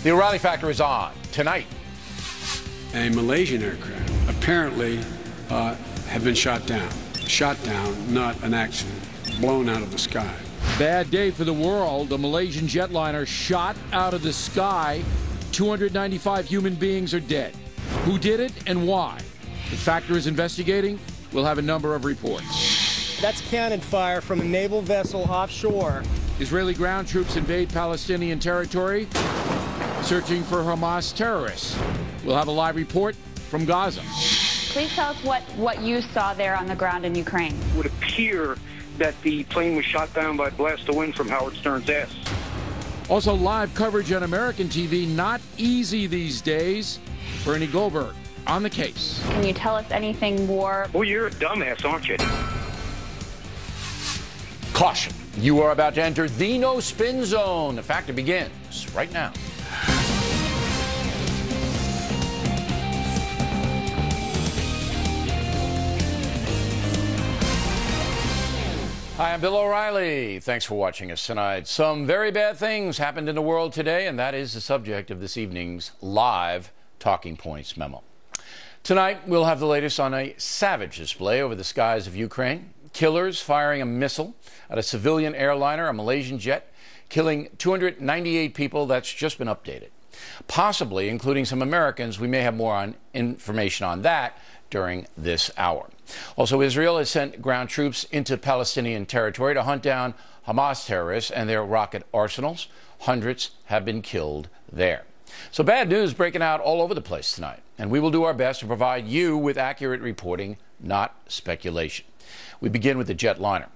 The O'Reilly Factor is on tonight. A Malaysian aircraft apparently had been shot down. Shot down, not an accident. Blown out of the sky. Bad day for the world. A Malaysian jetliner shot out of the sky. 295 human beings are dead. Who did it and why? The Factor is investigating. We'll have a number of reports. That's cannon fire from a naval vessel offshore. Israeli ground troops invade Palestinian territory, searching for Hamas terrorists. We'll have a live report from Gaza. Please tell us what you saw there on the ground in Ukraine. It would appear that the plane was shot down by a blast of wind from Howard Stern's ass. Also, live coverage on American TV. Not easy these days. Bernie Goldberg on the case. Can you tell us anything more? Well, you're a dumbass, aren't you? Caution. You are about to enter the no-spin zone. The Factor begins right now. Hi, I'm Bill O'Reilly. Thanks for watching us tonight. Some very bad things happened in the world today, and that is the subject of this evening's live Talking Points memo. Tonight, we'll have the latest on a savage display over the skies of Ukraine. Killers firing a missile at a civilian airliner, a Malaysian jet, killing 298 people. That's just been updated. Possibly including some Americans. We may have more information on that during this hour. Also, Israel has sent ground troops into Palestinian territory to hunt down Hamas terrorists and their rocket arsenals. Hundreds have been killed there. So bad news breaking out all over the place tonight. And we will do our best to provide you with accurate reporting, not speculation. We begin with the jetliner.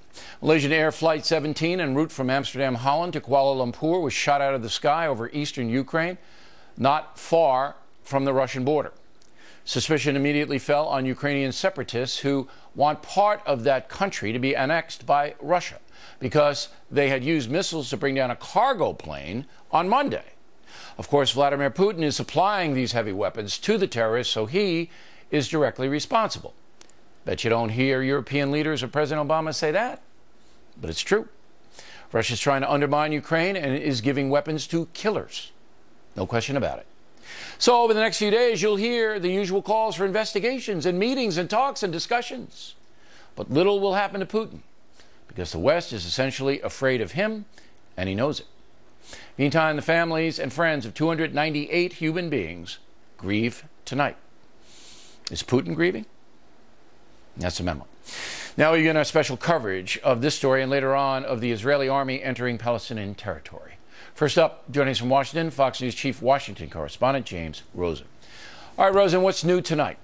Malaysian Air Flight 17 en route from Amsterdam, Holland to Kuala Lumpur was shot out of the sky over eastern Ukraine, not far from the Russian border. Suspicion immediately fell on Ukrainian separatists who want part of that country to be annexed by Russia because they had used missiles to bring down a cargo plane on Monday. Of course, Vladimir Putin is supplying these heavy weapons to the terrorists, so he is directly responsible. Bet you don't hear European leaders or President Obama say that, but it's true. Russia's trying to undermine Ukraine and is giving weapons to killers. No question about it. So over the next few days, you'll hear the usual calls for investigations and meetings and talks and discussions. But little will happen to Putin because the West is essentially afraid of him, and he knows it. Meantime, the families and friends of 298 human beings grieve tonight. Is Putin grieving? That's the memo. Now we begin our special coverage of this story and later on of the Israeli army entering Palestinian territory. First up, joining us from Washington, Fox News Chief Washington correspondent James Rosen. All right, Rosen, what's new tonight?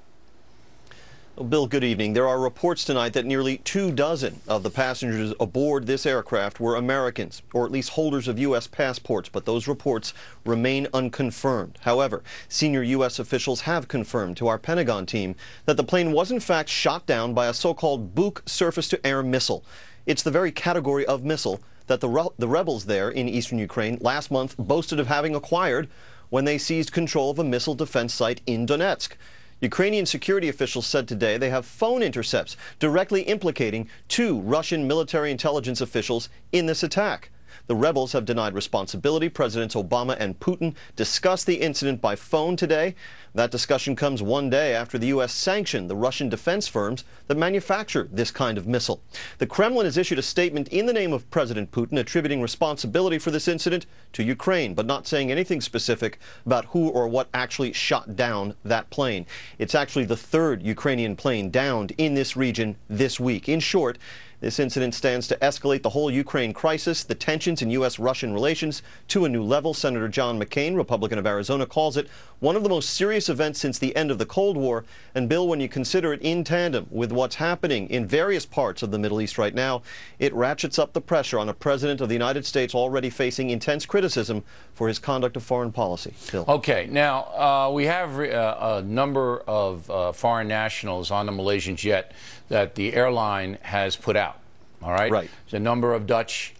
Well, Bill, good evening. There are reports tonight that nearly 24 of the passengers aboard this aircraft were Americans, or at least holders of U.S. passports, but those reports remain unconfirmed. However, senior U.S. officials have confirmed to our Pentagon team that the plane was in fact shot down by a so-called Buk surface-to-air missile. It's the very category of missile that the rebels there in eastern Ukraine last month boasted of having acquired when they seized control of a missile defense site in Donetsk. Ukrainian security officials said today they have phone intercepts directly implicating 2 Russian military intelligence officials in this attack. The rebels have denied responsibility. Presidents Obama and Putin discussed the incident by phone today. That discussion comes one day after the U.S. sanctioned the Russian defense firms that manufacture this kind of missile. The Kremlin has issued a statement in the name of President Putin attributing responsibility for this incident to Ukraine, but not saying anything specific about who or what actually shot down that plane. It's actually the 3rd Ukrainian plane downed in this region this week. In short, this incident stands to escalate the whole Ukraine crisis, the tensions in U.S.-Russian relations, to a new level. Senator John McCain, Republican of Arizona, calls it one of the most serious events since the end of the Cold War. And, Bill, when you consider it in tandem with what's happening in various parts of the Middle East right now, it ratchets up the pressure on a president of the United States already facing intense criticism for his conduct of foreign policy. Bill. Okay. Now, we have a number of foreign nationals on the Malaysian jet that the airline has put out. All right? Right. There's a number of Dutch,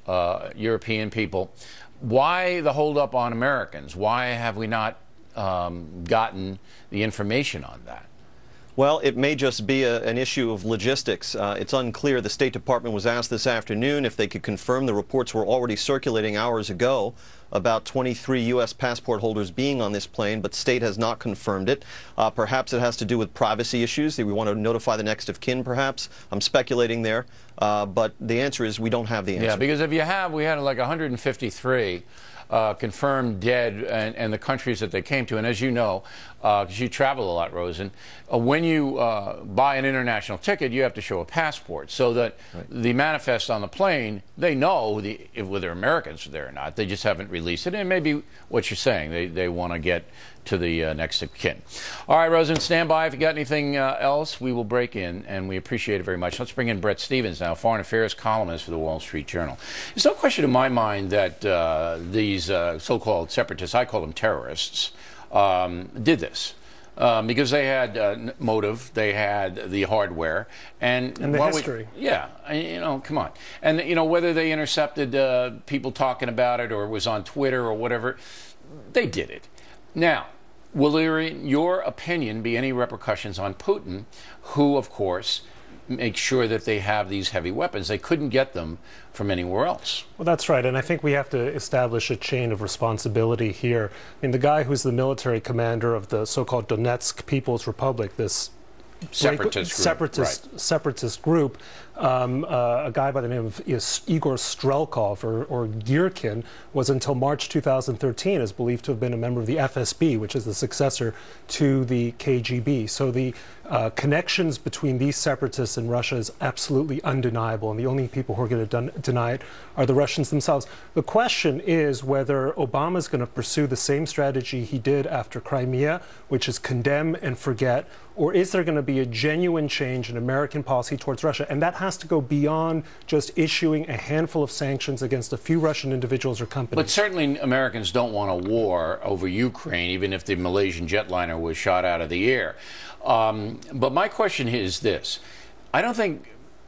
European people. Why the holdup on Americans? Why have we not gotten the information on that? Well, it may just be an issue of logistics. It's unclear. The State Department was asked this afternoon if they could confirm the reports were already circulating hours ago about 23 U.S. passport holders being on this plane, but state has not confirmed it. Perhaps it has to do with privacy issues. We want to notify the next of kin, perhaps. I'm speculating there. But the answer is we don't have the answer. Yeah, because if you have, we had like 153 confirmed dead and the countries that they came to. And as you know, because you travel a lot, Rosen, when you buy an international ticket, you have to show a passport so that the manifest on the plane, they know whether Americans are there or not. They just haven't released it. And maybe what you're saying, they want to get to the next of kin. All right, Rosen, stand by. If you got anything else, we will break in, and we appreciate it very much. Let's bring in Brett Stevens now, foreign affairs columnist for the Wall Street Journal. There's no question in my mind that these so-called separatists, I call them terrorists, did this. Because they had motive, they had the hardware, and the history. Come on. And, whether they intercepted people talking about it or it was on Twitter or whatever, they did it. Now, will there, in your opinion, be any repercussions on Putin, who, of course, make sure that they have these heavy weapons? They couldn't get them from anywhere else. Well, that's right. And I think we have to establish a chain of responsibility here. I mean, the guy who's the military commander of the so-called Donetsk People's Republic, this separatist group, a guy by the name of Igor Strelkov or Girkin, was until March 2013 is believed to have been a member of the FSB, which is the successor to the KGB. So the connections between these separatists and Russia is absolutely undeniable, and the only people who are going to deny it are the Russians themselves. The question is whether Obama is going to pursue the same strategy he did after Crimea, which is condemn and forget, or is there going to be a genuine change in American policy towards Russia? And that has to go beyond just issuing a handful of sanctions against a few Russian individuals or companies. But certainly Americans don't want a war over Ukraine, even if the Malaysian jetliner was shot out of the air. But my question is this. I don't think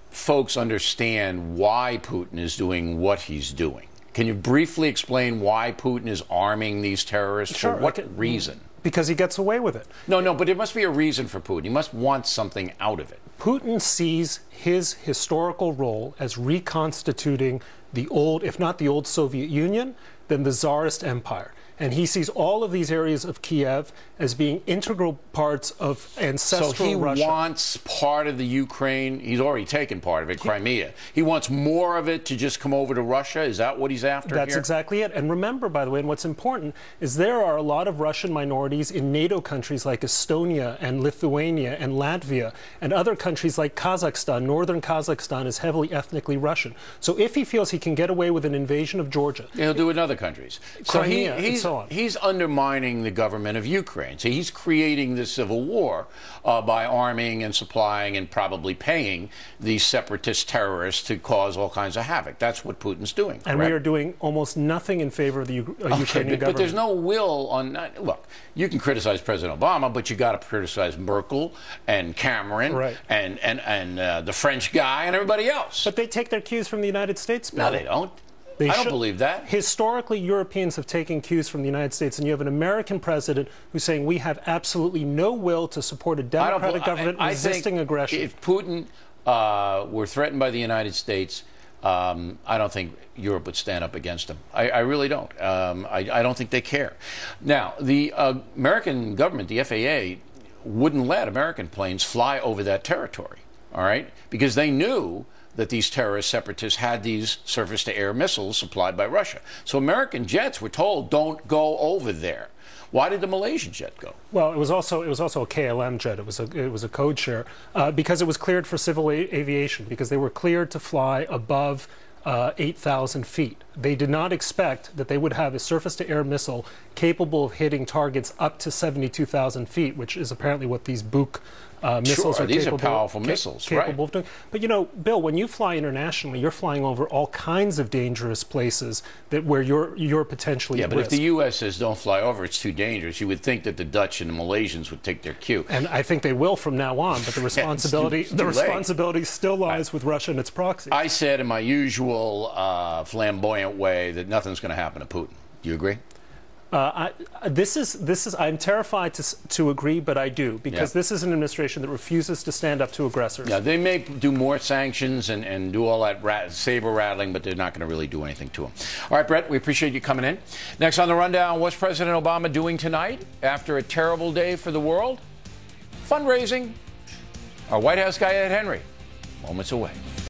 folks understand why Putin is doing what he's doing. Can you briefly explain why Putin is arming these terrorists? Sure. For what reason? Because he gets away with it. No, but there must be a reason for Putin. He must want something out of it. Putin sees his historical role as reconstituting the old, if not the old Soviet Union, then the Tsarist Empire. And he sees all of these areas of Kiev as being integral parts of ancestral Russia. So he wants part of the Ukraine. He's already taken part of it, Crimea. He wants more of it to just come over to Russia. Is that what he's after That's here? exactly it. And remember, by the way, and what's important is there are a lot of Russian minorities in NATO countries like Estonia and Lithuania and Latvia, and other countries like Kazakhstan. Northern Kazakhstan is heavily ethnically Russian. So if he feels he can get away with an invasion of Georgia, he'll do it in other countries. Crimea, and so on. He's undermining the government of Ukraine. So he's creating this civil war by arming and supplying and probably paying these separatist terrorists to cause all kinds of havoc. That's what Putin's doing. And correct? we are doing almost nothing in favor of the Ukrainian government. But there's no will on that. Look, you can criticize President Obama, but you got to criticize Merkel and Cameron and the French guy and everybody else. But they take their cues from the United States, Bill. No, they don't. I don't believe that. Historically, Europeans have taken cues from the United States, and you have an American president who's saying we have absolutely no will to support a democratic government resisting aggression. If Putin were threatened by the United States, I don't think Europe would stand up against him. I really don't. I don't think they care. Now, the American government, the FAA, wouldn't let American planes fly over that territory, all right, because they knew that these terrorist separatists had these surface-to-air missiles supplied by Russia. So American jets were told, don't go over there. Why did the Malaysian jet go? Well, it was also a KLM jet. It was a code share because it was cleared for civil aviation, because they were cleared to fly above 8,000 feet. They did not expect that they would have a surface-to-air missile capable of hitting targets up to 72,000 feet, which is apparently what these Buk missiles are these capable, are powerful missiles, capable of doing. But you know, Bill, when you fly internationally, you're flying over all kinds of dangerous places where you're potentially at but risk. if the U.S. says don't fly over, it's too dangerous, you would think that the Dutch and the Malaysians would take their cue. And I think they will from now on. But the responsibility still lies with Russia and its proxies. I said in my usual flamboyant way that nothing's going to happen to Putin. Do you agree? This is. I'm terrified to agree, but I do, because this is an administration that refuses to stand up to aggressors. Yeah, they may do more sanctions and do all that saber rattling, but they're not going to really do anything to them. All right, Brett, we appreciate you coming in. Next on the rundown, what's President Obama doing tonight after a terrible day for the world? Fundraising. Our White House guy, Ed Henry, moments away.